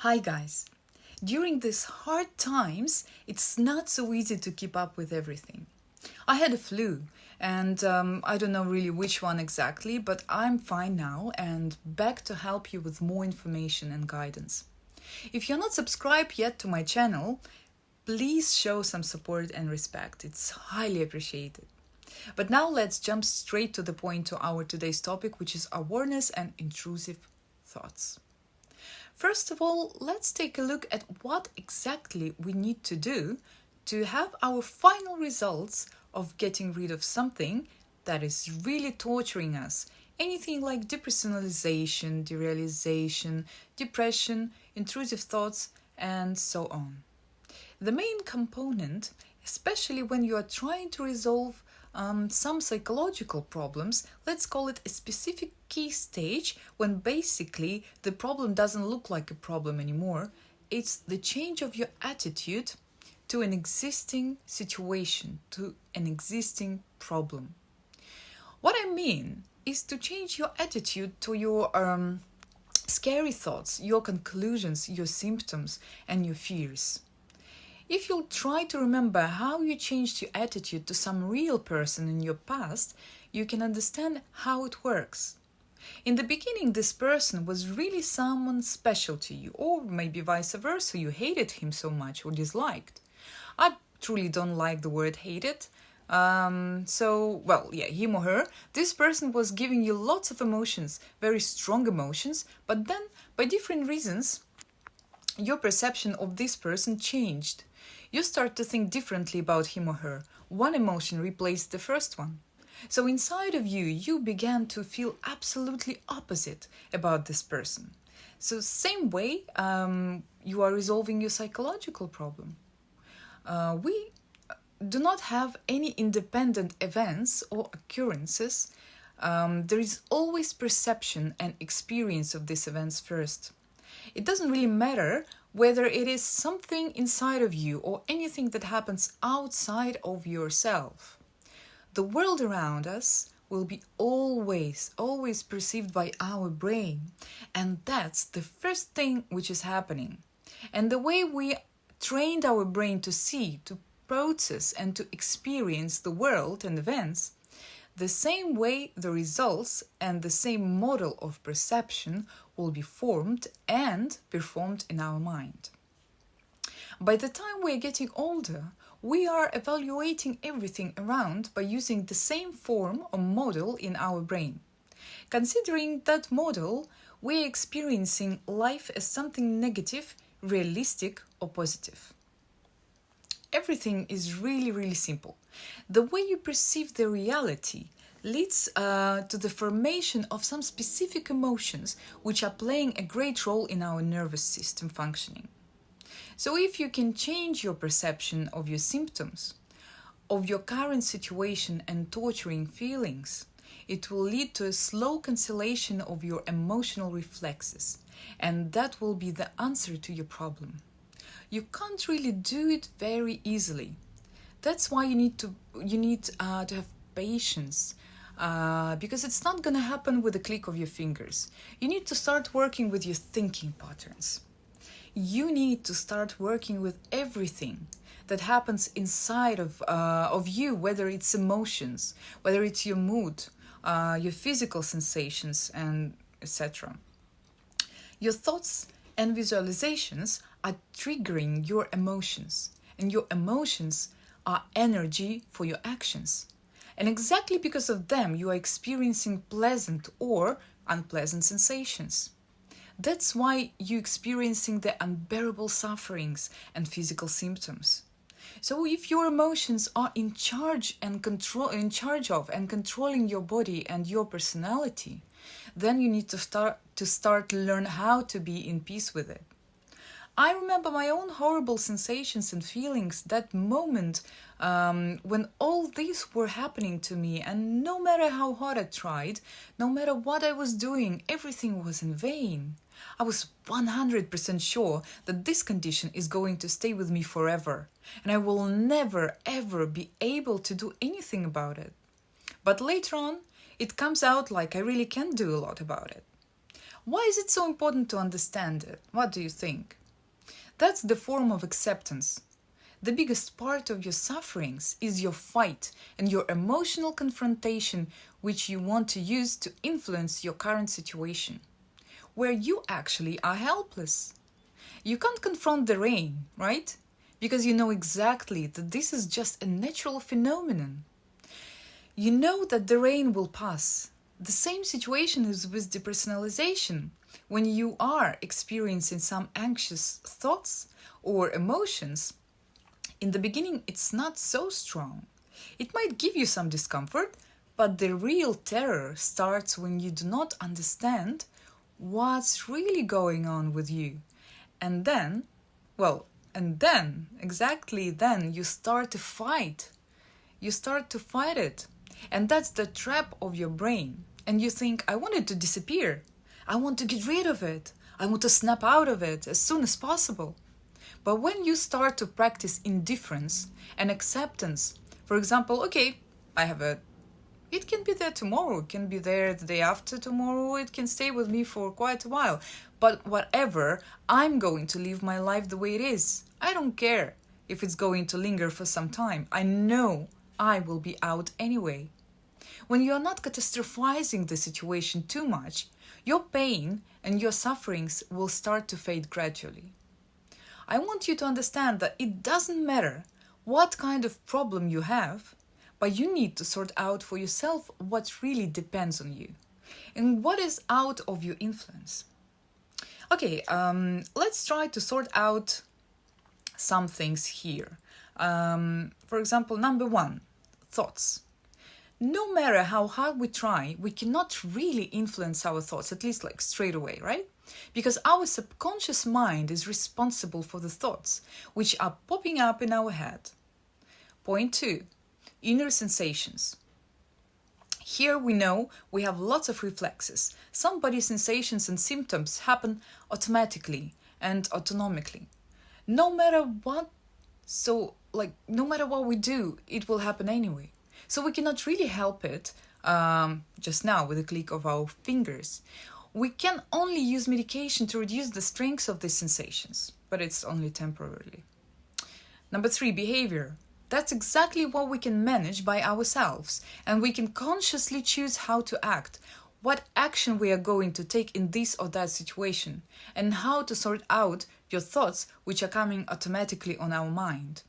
Hi guys. During these hard times, it's not so easy to keep up with everything. I had a flu, and I don't know really which one exactly, but I'm fine now and back to help you with more information and guidance. If you're not subscribed yet to my channel, please show some support and respect. It's highly appreciated. But now let's jump straight to the point to our today's topic, which is awareness and intrusive thoughts. First of all, let's take a look at what exactly we need to do to have our final results of getting rid of something that is really torturing us. Anything like depersonalization, derealization, depression, intrusive thoughts, and so on. The main component, especially when you are trying to resolve some psychological problems, let's call it a specific key stage when basically the problem doesn't look like a problem anymore. It's the change of your attitude to an existing situation, to an existing problem. What I mean is to change your attitude to your scary thoughts, your conclusions, your symptoms, and your fears. If you'll try to remember how you changed your attitude to some real person in your past, you can understand how it works. In the beginning, this person was really someone special to you, or maybe vice versa, you hated him so much or disliked. I truly don't like the word hated. Him or her, this person was giving you lots of emotions, very strong emotions, but then, by different reasons, your perception of this person changed. You start to think differently about him or her. One emotion replaced the first one. So inside of you, you began to feel absolutely opposite about this person. So same way, you are resolving your psychological problem. We do not have any independent events or occurrences. There is always perception and experience of these events first. It doesn't really matter whether it is something inside of you or anything that happens outside of yourself. The world around us will be always perceived by our brain, and that's the first thing which is happening. And the way we trained our brain to see, to process, and to experience the world and events, the same way the results and the same model of perception will be formed and performed in our mind. By the time we are getting older, we are evaluating everything around by using the same form or model in our brain. Considering that model, we are experiencing life as something negative, realistic, or positive. Everything is really simple. The way you perceive the reality leads to the formation of some specific emotions which are playing a great role in our nervous system functioning. So if you can change your perception of your symptoms, of your current situation and torturing feelings, it will lead to a slow cancellation of your emotional reflexes, and that will be the answer to your problem. You can't really do it very easily. That's why you need to have patience, because it's not going to happen with a click of your fingers. You need to start working with your thinking patterns. You need to start working with everything that happens inside of you, whether it's emotions, whether it's your mood, your physical sensations, and etc. Your thoughts and visualizations are triggering your emotions, and your emotions are energy for your actions. And exactly because of them, you are experiencing pleasant or unpleasant sensations. That's why you're experiencing the unbearable sufferings and physical symptoms. So if your emotions are in charge of and controlling your body and your personality, then you need to start to learn how to be in peace with it. I remember my own horrible sensations and feelings, that moment when all these were happening to me, and no matter how hard I tried, no matter what I was doing, everything was in vain. I was 100% sure that this condition is going to stay with me forever, and I will never ever be able to do anything about it. But later on, it comes out like I really can do a lot about it. Why is it so important to understand it? What do you think? That's the form of acceptance. The biggest part of your sufferings is your fight and your emotional confrontation, which you want to use to influence your current situation, where you actually are helpless. You can't confront the rain, right? Because you know exactly that this is just a natural phenomenon. You know that the rain will pass. The same situation is with depersonalization. When you are experiencing some anxious thoughts or emotions, in the beginning it's not so strong. It might give you some discomfort, but the real terror starts when you do not understand what's really going on with you. And then, exactly then, you start to fight. You start to fight it. And that's the trap of your brain. And you think, I want it to disappear. I want to get rid of it. I want to snap out of it as soon as possible. But when you start to practice indifference and acceptance, for example, okay, it can be there tomorrow, it can be there the day after tomorrow, it can stay with me for quite a while. But whatever, I'm going to live my life the way it is. I don't care if it's going to linger for some time. I know I will be out anyway. When you are not catastrophizing the situation too much, your pain and your sufferings will start to fade gradually. I want you to understand that it doesn't matter what kind of problem you have, but you need to sort out for yourself what really depends on you and what is out of your influence. Okay, let's try to sort out some things here. For example, number 1, thoughts. No matter how hard we try, we cannot really influence our thoughts, at least like straight away, right? Because our subconscious mind is responsible for the thoughts, which are popping up in our head. Point 2, inner sensations. Here we know we have lots of reflexes. Some body sensations and symptoms happen automatically and autonomically. No matter what we do, it will happen anyway. So we cannot really help it just now with a click of our fingers. We can only use medication to reduce the strength of these sensations, but it's only temporarily. Number 3, behavior. That's exactly what we can manage by ourselves, and we can consciously choose how to act, what action we are going to take in this or that situation, and how to sort out your thoughts which are coming automatically on our mind.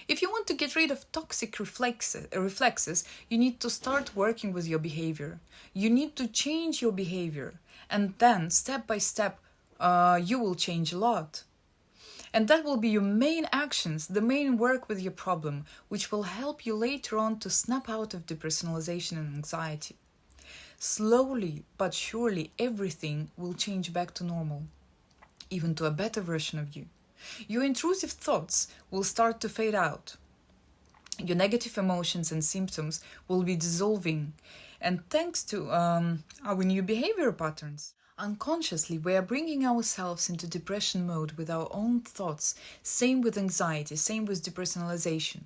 If you want to get rid of toxic reflexes, you need to start working with your behavior. You need to change your behavior, and then step by step, you will change a lot. And that will be your main actions, the main work with your problem, which will help you later on to snap out of depersonalization and anxiety. Slowly but surely, everything will change back to normal, even to a better version of you. Your intrusive thoughts will start to fade out. Your negative emotions and symptoms will be dissolving, and thanks to our new behavior patterns. Unconsciously, we are bringing ourselves into depression mode with our own thoughts, same with anxiety, same with depersonalization.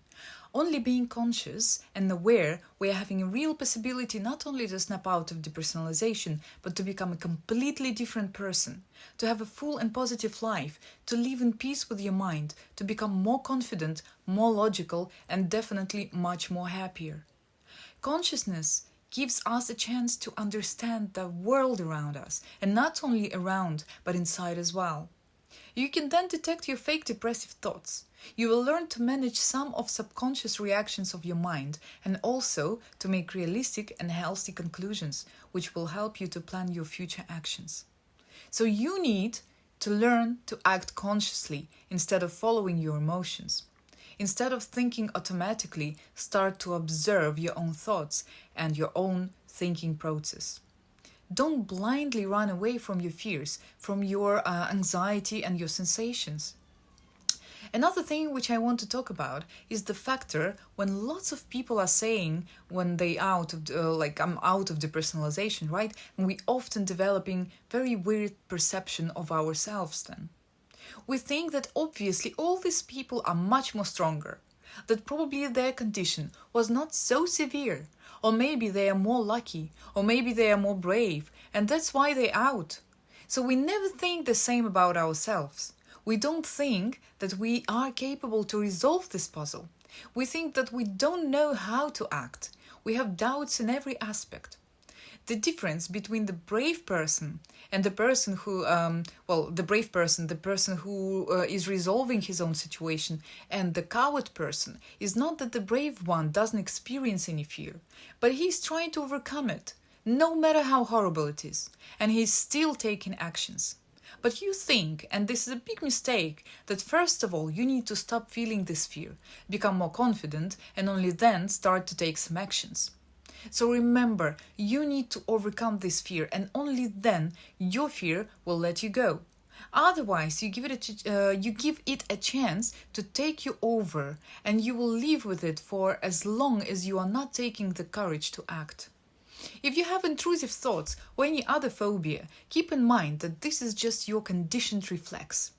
Only being conscious and aware, we are having a real possibility not only to snap out of depersonalization, but to become a completely different person, to have a full and positive life, to live in peace with your mind, to become more confident, more logical, and definitely much more happier. Consciousness gives us a chance to understand the world around us, and not only around, but inside as well. You can then detect your fake depressive thoughts. You will learn to manage some of subconscious reactions of your mind, and also to make realistic and healthy conclusions, which will help you to plan your future actions. So you need to learn to act consciously instead of following your emotions. Instead of thinking automatically, start to observe your own thoughts and your own thinking process. Don't blindly run away from your fears, from your anxiety and your sensations. Another thing which I want to talk about is the factor when lots of people are saying when they I'm out of depersonalization, right? And we often developing very weird perception of ourselves then. We think that obviously all these people are much more stronger, that probably their condition was not so severe, or maybe they are more lucky, or maybe they are more brave, and that's why they're out. So we never think the same about ourselves. We don't think that we are capable to resolve this puzzle. We think that we don't know how to act. We have doubts in every aspect. The difference between the brave person and the person who, the brave person, the person who is resolving his own situation, and the coward person is not that the brave one doesn't experience any fear, but he's trying to overcome it, no matter how horrible it is, and he's still taking actions. But you think, and this is a big mistake, that first of all you need to stop feeling this fear, become more confident, and only then start to take some actions. So remember, you need to overcome this fear, and only then your fear will let you go. Otherwise, you give it a chance to take you over, and you will live with it for as long as you are not taking the courage to act. If you have intrusive thoughts or any other phobia, keep in mind that this is just your conditioned reflex.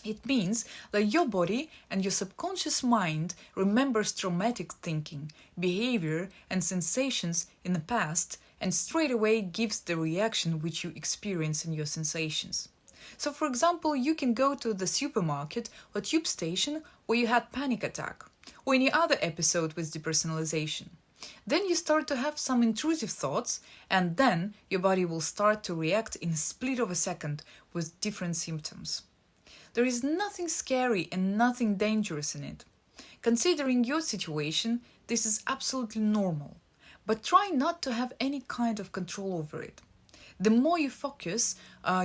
It means that your body and your subconscious mind remembers traumatic thinking, behavior, and sensations in the past, and straight away gives the reaction which you experience in your sensations. So, for example, you can go to the supermarket or tube station where you had panic attack, or any other episode with depersonalization. Then you start to have some intrusive thoughts, and then your body will start to react in a split of a second with different symptoms. There is nothing scary and nothing dangerous in it. Considering your situation, this is absolutely normal, but try not to have any kind of control over it. The more you focus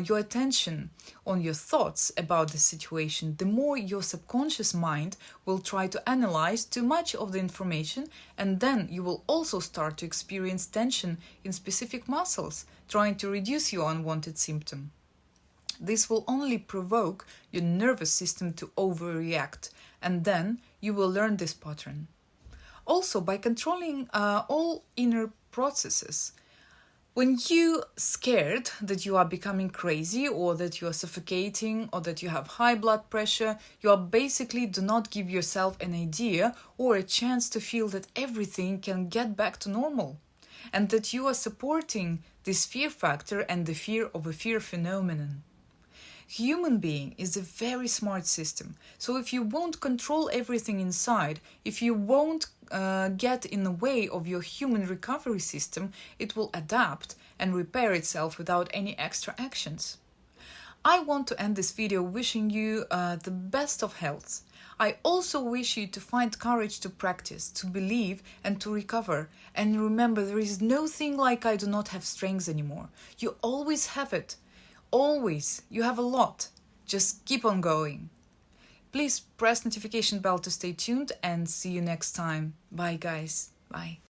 your attention on your thoughts about the situation, the more your subconscious mind will try to analyze too much of the information, and then you will also start to experience tension in specific muscles, trying to reduce your unwanted symptom. This will only provoke your nervous system to overreact, and then you will learn this pattern. Also, by controlling all inner processes, when you're scared that you are becoming crazy or that you are suffocating or that you have high blood pressure, you are basically do not give yourself an idea or a chance to feel that everything can get back to normal, and that you are supporting this fear factor and the fear of a fear phenomenon. Human being is a very smart system, so if you won't control everything inside, if you won't get in the way of your human recovery system, it will adapt and repair itself without any extra actions. I want to end this video wishing you the best of health. I also wish you to find courage to practice, to believe, and to recover. And remember, there is no thing like I do not have strength anymore. You always have it. Always. You have a lot. Just keep on going. Please press notification bell to stay tuned, and see you next time. Bye guys. Bye.